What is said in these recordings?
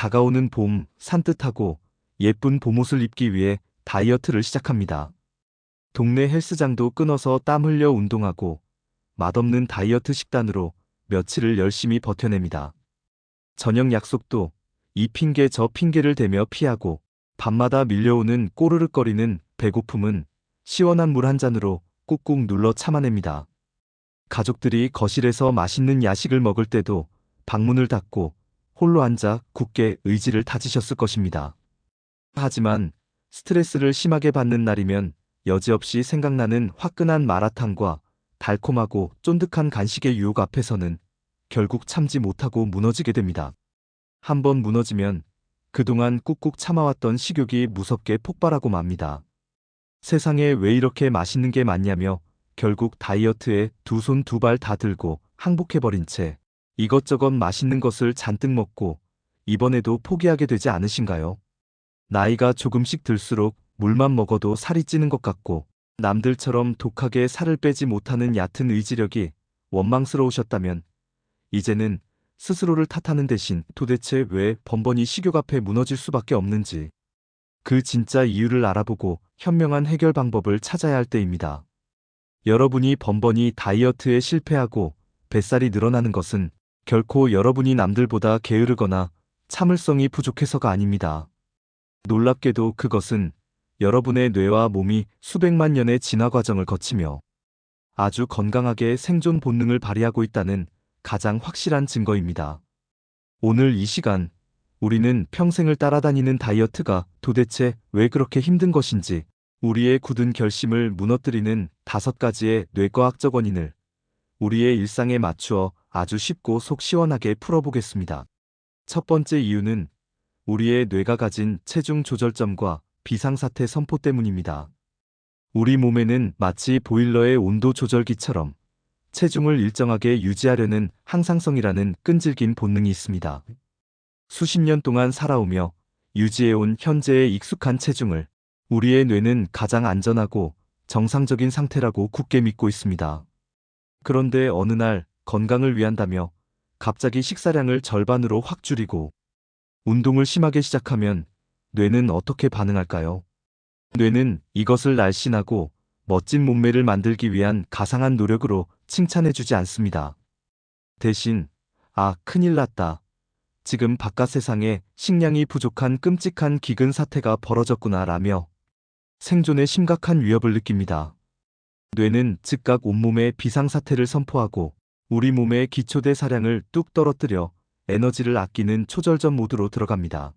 다가오는 봄, 산뜻하고 예쁜 봄옷을 입기 위해 다이어트를 시작합니다. 동네 헬스장도 끊어서 땀 흘려 운동하고 맛없는 다이어트 식단으로 며칠을 열심히 버텨냅니다. 저녁 약속도 이 핑계 저 핑계를 대며 피하고 밤마다 밀려오는 꼬르륵거리는 배고픔은 시원한 물 한 잔으로 꾹꾹 눌러 참아냅니다. 가족들이 거실에서 맛있는 야식을 먹을 때도 방문을 닫고 홀로 앉아 굳게 의지를 다지셨을 것입니다. 하지만 스트레스를 심하게 받는 날이면 여지없이 생각나는 화끈한 마라탕과 달콤하고 쫀득한 간식의 유혹 앞에서는 결국 참지 못하고 무너지게 됩니다. 한번 무너지면 그동안 꾹꾹 참아왔던 식욕이 무섭게 폭발하고 맙니다. 세상에 왜 이렇게 맛있는 게 많냐며 결국 다이어트에 두 손 두 발 다 들고 항복해버린 채 이것저것 맛있는 것을 잔뜩 먹고 이번에도 포기하게 되지 않으신가요? 나이가 조금씩 들수록 물만 먹어도 살이 찌는 것 같고 남들처럼 독하게 살을 빼지 못하는 얕은 의지력이 원망스러우셨다면 이제는 스스로를 탓하는 대신 도대체 왜 번번이 식욕 앞에 무너질 수밖에 없는지 그 진짜 이유를 알아보고 현명한 해결 방법을 찾아야 할 때입니다. 여러분이 번번이 다이어트에 실패하고 뱃살이 늘어나는 것은 결코 여러분이 남들보다 게으르거나 참을성이 부족해서가 아닙니다. 놀랍게도 그것은 여러분의 뇌와 몸이 수백만 년의 진화 과정을 거치며 아주 건강하게 생존 본능을 발휘하고 있다는 가장 확실한 증거입니다. 오늘 이 시간, 우리는 평생을 따라다니는 다이어트가 도대체 왜 그렇게 힘든 것인지, 우리의 굳은 결심을 무너뜨리는 5가지의 뇌과학적 원인을 우리의 일상에 맞추어 아주 쉽고 속 시원하게 풀어보겠습니다. 첫 번째 이유는 우리의 뇌가 가진 체중 조절점과 비상사태 선포 때문입니다. 우리 몸에는 마치 보일러의 온도 조절기처럼 체중을 일정하게 유지하려는 항상성이라는 끈질긴 본능이 있습니다. 수십 년 동안 살아오며 유지해온 현재의 익숙한 체중을 우리의 뇌는 가장 안전하고 정상적인 상태라고 굳게 믿고 있습니다. 그런데 어느 날 건강을 위한다며 갑자기 식사량을 절반으로 확 줄이고 운동을 심하게 시작하면 뇌는 어떻게 반응할까요? 뇌는 이것을 날씬하고 멋진 몸매를 만들기 위한 가상한 노력으로 칭찬해주지 않습니다. 대신 아, 큰일 났다. 지금 바깥 세상에 식량이 부족한 끔찍한 기근 사태가 벌어졌구나 라며 생존에 심각한 위협을 느낍니다. 뇌는 즉각 온몸에 비상사태를 선포하고 우리 몸의 기초대사량을 뚝 떨어뜨려 에너지를 아끼는 초절전 모드로 들어갑니다.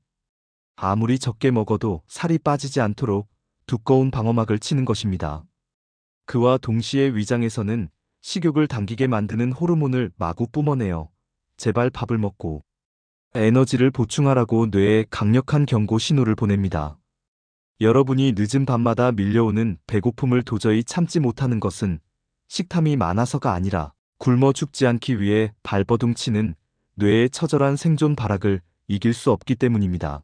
아무리 적게 먹어도 살이 빠지지 않도록 두꺼운 방어막을 치는 것입니다. 그와 동시에 위장에서는 식욕을 당기게 만드는 호르몬을 마구 뿜어내어 제발 밥을 먹고 에너지를 보충하라고 뇌에 강력한 경고 신호를 보냅니다. 여러분이 늦은 밤마다 밀려오는 배고픔을 도저히 참지 못하는 것은 식탐이 많아서가 아니라 굶어 죽지 않기 위해 발버둥치는 뇌의 처절한 생존 발악을 이길 수 없기 때문입니다.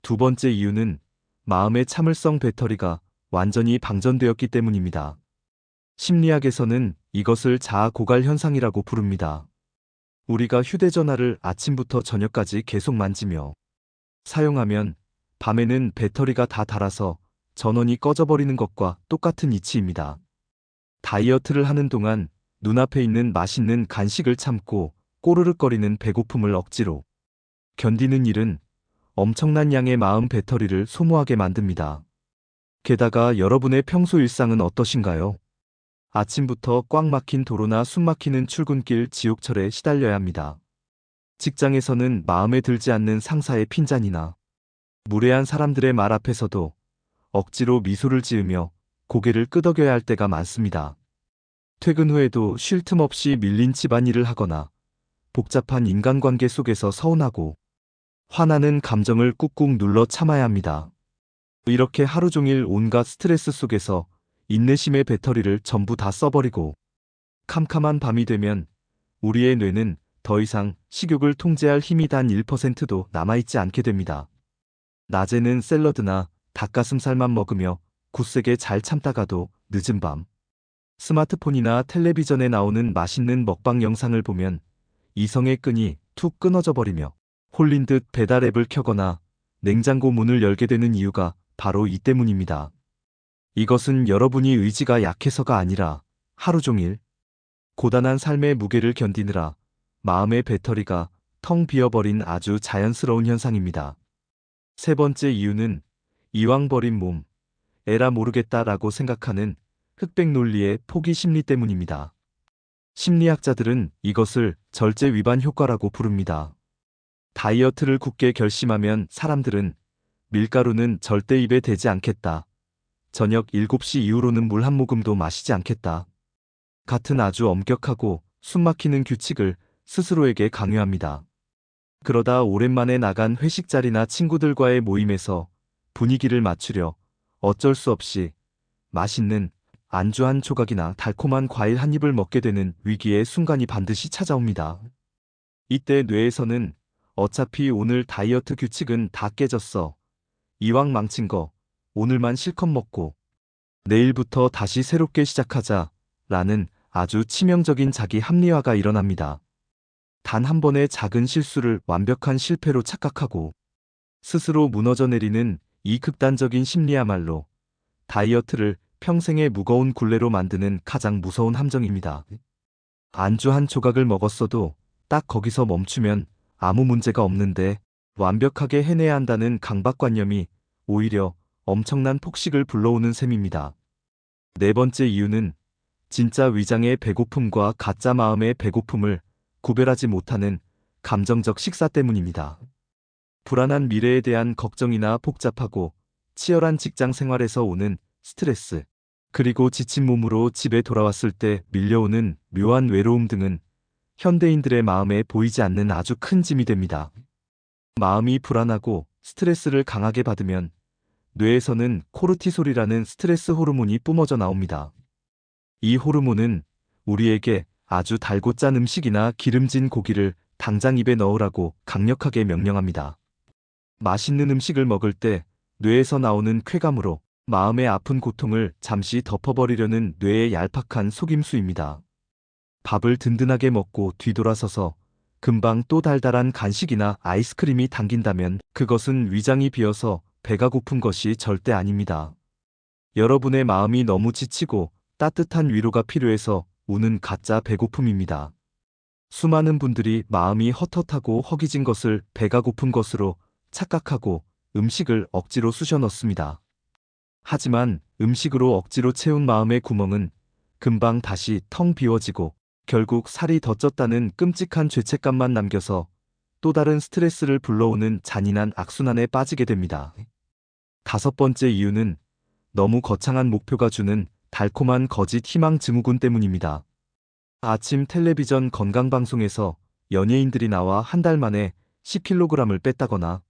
두 번째 이유는 마음의 참을성 배터리가 완전히 방전되었기 때문입니다. 심리학에서는 이것을 자아 고갈 현상이라고 부릅니다. 우리가 휴대전화를 아침부터 저녁까지 계속 만지며 사용하면 밤에는 배터리가 다 닳아서 전원이 꺼져버리는 것과 똑같은 이치입니다. 다이어트를 하는 동안 눈앞에 있는 맛있는 간식을 참고 꼬르륵거리는 배고픔을 억지로 견디는 일은 엄청난 양의 마음 배터리를 소모하게 만듭니다. 게다가 여러분의 평소 일상은 어떠신가요? 아침부터 꽉 막힌 도로나 숨막히는 출근길 지옥철에 시달려야 합니다. 직장에서는 마음에 들지 않는 상사의 핀잔이나 무례한 사람들의 말 앞에서도 억지로 미소를 지으며 고개를 끄덕여야 할 때가 많습니다. 퇴근 후에도 쉴 틈 없이 밀린 집안일을 하거나 복잡한 인간관계 속에서 서운하고 화나는 감정을 꾹꾹 눌러 참아야 합니다. 이렇게 하루 종일 온갖 스트레스 속에서 인내심의 배터리를 전부 다 써버리고 캄캄한 밤이 되면 우리의 뇌는 더 이상 식욕을 통제할 힘이 단 1%도 남아있지 않게 됩니다. 낮에는 샐러드나 닭가슴살만 먹으며 굳세게 잘 참다가도 늦은 밤 스마트폰이나 텔레비전에 나오는 맛있는 먹방 영상을 보면 이성의 끈이 툭 끊어져 버리며 홀린 듯 배달 앱을 켜거나 냉장고 문을 열게 되는 이유가 바로 이 때문입니다. 이것은 여러분이 의지가 약해서가 아니라 하루 종일 고단한 삶의 무게를 견디느라 마음의 배터리가 텅 비어버린 아주 자연스러운 현상입니다. 세 번째 이유는 이왕 버린 몸, 에라 모르겠다라고 생각하는 흑백 논리의 포기 심리 때문입니다. 심리학자들은 이것을 절제 위반 효과라고 부릅니다. 다이어트를 굳게 결심하면 사람들은 밀가루는 절대 입에 대지 않겠다. 저녁 7시 이후로는 물 한 모금도 마시지 않겠다. 같은 아주 엄격하고 숨막히는 규칙을 스스로에게 강요합니다. 그러다 오랜만에 나간 회식 자리나 친구들과의 모임에서 분위기를 맞추려 어쩔 수 없이 맛있는 안주 한 조각이나 달콤한 과일 한 입을 먹게 되는 위기의 순간이 반드시 찾아옵니다. 이때 뇌에서는 어차피 오늘 다이어트 규칙은 다 깨졌어. 이왕 망친 거 오늘만 실컷 먹고 내일부터 다시 새롭게 시작하자 라는 아주 치명적인 자기 합리화가 일어납니다. 단 한 번의 작은 실수를 완벽한 실패로 착각하고 스스로 무너져 내리는 이 극단적인 심리야말로 다이어트를 평생의 무거운 굴레로 만드는 가장 무서운 함정입니다. 안주 한 조각을 먹었어도 딱 거기서 멈추면 아무 문제가 없는데 완벽하게 해내야 한다는 강박관념이 오히려 엄청난 폭식을 불러오는 셈입니다. 네 번째 이유는 진짜 위장의 배고픔과 가짜 마음의 배고픔을 구별하지 못하는 감정적 식사 때문입니다. 불안한 미래에 대한 걱정이나 복잡하고 치열한 직장 생활에서 오는 스트레스, 그리고 지친 몸으로 집에 돌아왔을 때 밀려오는 묘한 외로움 등은 현대인들의 마음에 보이지 않는 아주 큰 짐이 됩니다. 마음이 불안하고 스트레스를 강하게 받으면 뇌에서는 코르티솔이라는 스트레스 호르몬이 뿜어져 나옵니다. 이 호르몬은 우리에게 아주 달고 짠 음식이나 기름진 고기를 당장 입에 넣으라고 강력하게 명령합니다. 맛있는 음식을 먹을 때 뇌에서 나오는 쾌감으로 마음의 아픈 고통을 잠시 덮어버리려는 뇌의 얄팍한 속임수입니다. 밥을 든든하게 먹고 뒤돌아서서 금방 또 달달한 간식이나 아이스크림이 당긴다면 그것은 위장이 비어서 배가 고픈 것이 절대 아닙니다. 여러분의 마음이 너무 지치고 따뜻한 위로가 필요해서 우는 가짜 배고픔입니다. 수많은 분들이 마음이 헛헛하고 허기진 것을 배가 고픈 것으로 착각하고 음식을 억지로 쑤셔 넣습니다. 하지만 음식으로 억지로 채운 마음의 구멍은 금방 다시 텅 비워지고 결국 살이 더 쪘다는 끔찍한 죄책감만 남겨서 또 다른 스트레스를 불러오는 잔인한 악순환에 빠지게 됩니다. 다섯 번째 이유는 너무 거창한 목표가 주는 달콤한 거짓 희망 증후군 때문입니다. 아침 텔레비전 건강방송에서 연예인들이 나와 한 달 만에 10kg을 뺐다거나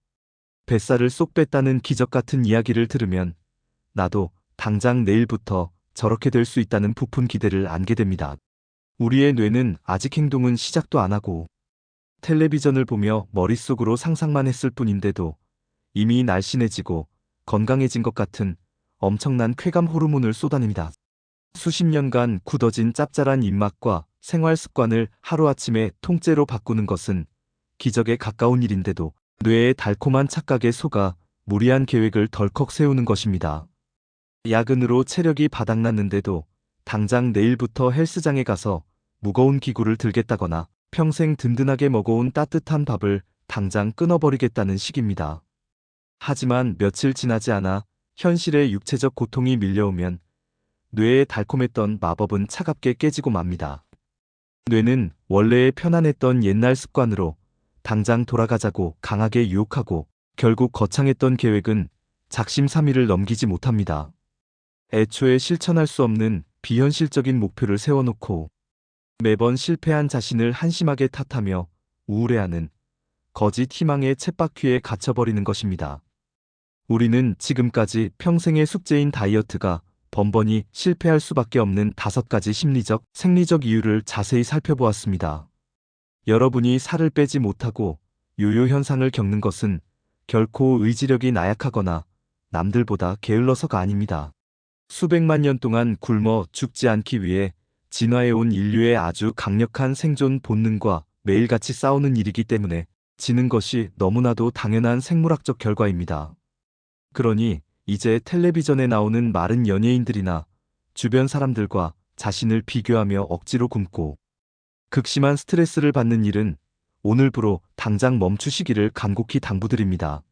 뱃살을 쏙 뺐다는 기적 같은 이야기를 들으면 나도 당장 내일부터 저렇게 될 수 있다는 부푼 기대를 안게 됩니다. 우리의 뇌는 아직 행동은 시작도 안 하고 텔레비전을 보며 머릿속으로 상상만 했을 뿐인데도 이미 날씬해지고 건강해진 것 같은 엄청난 쾌감 호르몬을 쏟아냅니다. 수십 년간 굳어진 짭짤한 입맛과 생활 습관을 하루아침에 통째로 바꾸는 것은 기적에 가까운 일인데도 뇌의 달콤한 착각에 속아 무리한 계획을 덜컥 세우는 것입니다. 야근으로 체력이 바닥났는데도 당장 내일부터 헬스장에 가서 무거운 기구를 들겠다거나 평생 든든하게 먹어온 따뜻한 밥을 당장 끊어버리겠다는 식입니다. 하지만 며칠 지나지 않아 현실의 육체적 고통이 밀려오면 뇌에 달콤했던 마법은 차갑게 깨지고 맙니다. 뇌는 원래의 편안했던 옛날 습관으로 당장 돌아가자고 강하게 유혹하고 결국 거창했던 계획은 작심삼일을 넘기지 못합니다. 애초에 실천할 수 없는 비현실적인 목표를 세워놓고 매번 실패한 자신을 한심하게 탓하며 우울해하는 거짓 희망의 쳇바퀴에 갇혀버리는 것입니다. 우리는 지금까지 평생의 숙제인 다이어트가 번번이 실패할 수밖에 없는 5가지 심리적, 생리적 이유를 자세히 살펴보았습니다. 여러분이 살을 빼지 못하고 요요 현상을 겪는 것은 결코 의지력이 나약하거나 남들보다 게을러서가 아닙니다. 수백만 년 동안 굶어 죽지 않기 위해 진화해온 인류의 아주 강력한 생존 본능과 매일같이 싸우는 일이기 때문에 지는 것이 너무나도 당연한 생물학적 결과입니다. 그러니 이제 텔레비전에 나오는 마른 연예인들이나 주변 사람들과 자신을 비교하며 억지로 굶고 극심한 스트레스를 받는 일은 오늘부로 당장 멈추시기를 간곡히 당부드립니다.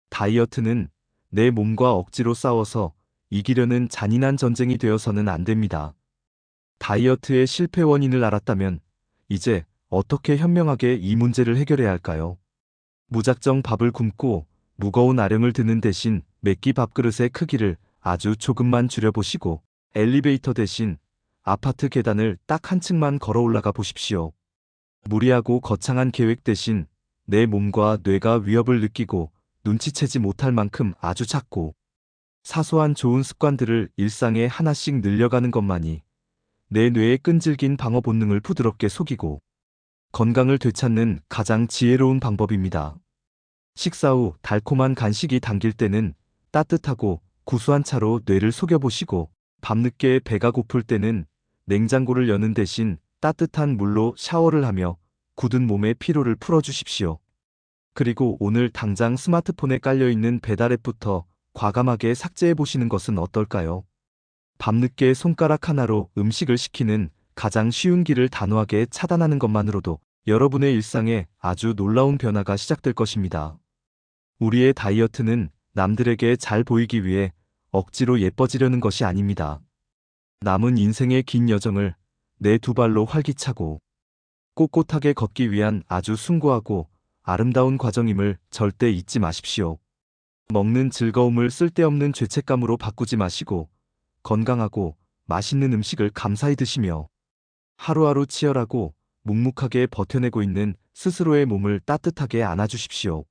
다이어트는 내 몸과 억지로 싸워서 이기려는 잔인한 전쟁이 되어서는 안 됩니다. 다이어트의 실패 원인을 알았다면 이제 어떻게 현명하게 이 문제를 해결해야 할까요? 무작정 밥을 굶고 무거운 아령을 드는 대신 매끼 밥그릇의 크기를 아주 조금만 줄여보시고 엘리베이터 대신 아파트 계단을 딱 한 층만 걸어 올라가 보십시오. 무리하고 거창한 계획 대신 내 몸과 뇌가 위협을 느끼고 눈치채지 못할 만큼 아주 작고 사소한 좋은 습관들을 일상에 하나씩 늘려가는 것만이 내 뇌의 끈질긴 방어 본능을 부드럽게 속이고 건강을 되찾는 가장 지혜로운 방법입니다. 식사 후 달콤한 간식이 당길 때는 따뜻하고 구수한 차로 뇌를 속여보시고 밤늦게 배가 고플 때는 냉장고를 여는 대신 따뜻한 물로 샤워를 하며 굳은 몸의 피로를 풀어주십시오. 그리고 오늘 당장 스마트폰에 깔려있는 배달앱부터 과감하게 삭제해 보시는 것은 어떨까요? 밤늦게 손가락 하나로 음식을 시키는 가장 쉬운 길을 단호하게 차단하는 것만으로도 여러분의 일상에 아주 놀라운 변화가 시작될 것입니다. 우리의 다이어트는 남들에게 잘 보이기 위해 억지로 예뻐지려는 것이 아닙니다. 남은 인생의 긴 여정을 내 두 발로 활기차고 꼿꼿하게 걷기 위한 아주 숭고하고 아름다운 과정임을 절대 잊지 마십시오. 먹는 즐거움을 쓸데없는 죄책감으로 바꾸지 마시고 건강하고 맛있는 음식을 감사히 드시며 하루하루 치열하고 묵묵하게 버텨내고 있는 스스로의 몸을 따뜻하게 안아주십시오.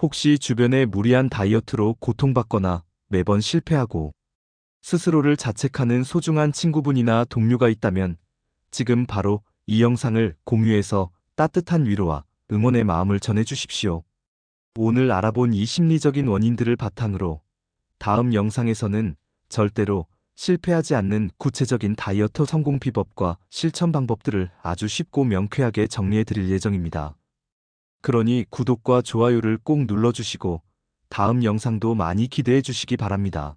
혹시 주변에 무리한 다이어트로 고통받거나 매번 실패하고 스스로를 자책하는 소중한 친구분이나 동료가 있다면 지금 바로 이 영상을 공유해서 따뜻한 위로와 응원의 마음을 전해주십시오. 오늘 알아본 이 심리적인 원인들을 바탕으로 다음 영상에서는 절대로 실패하지 않는 구체적인 다이어트 성공 비법과 실천 방법들을 아주 쉽고 명쾌하게 정리해 드릴 예정입니다. 그러니 구독과 좋아요를 꼭 눌러주시고 다음 영상도 많이 기대해 주시기 바랍니다.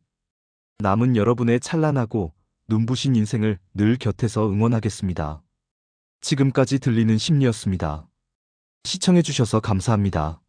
남은 여러분의 찬란하고 눈부신 인생을 늘 곁에서 응원하겠습니다. 지금까지 들리는 심리였습니다. 시청해 주셔서 감사합니다.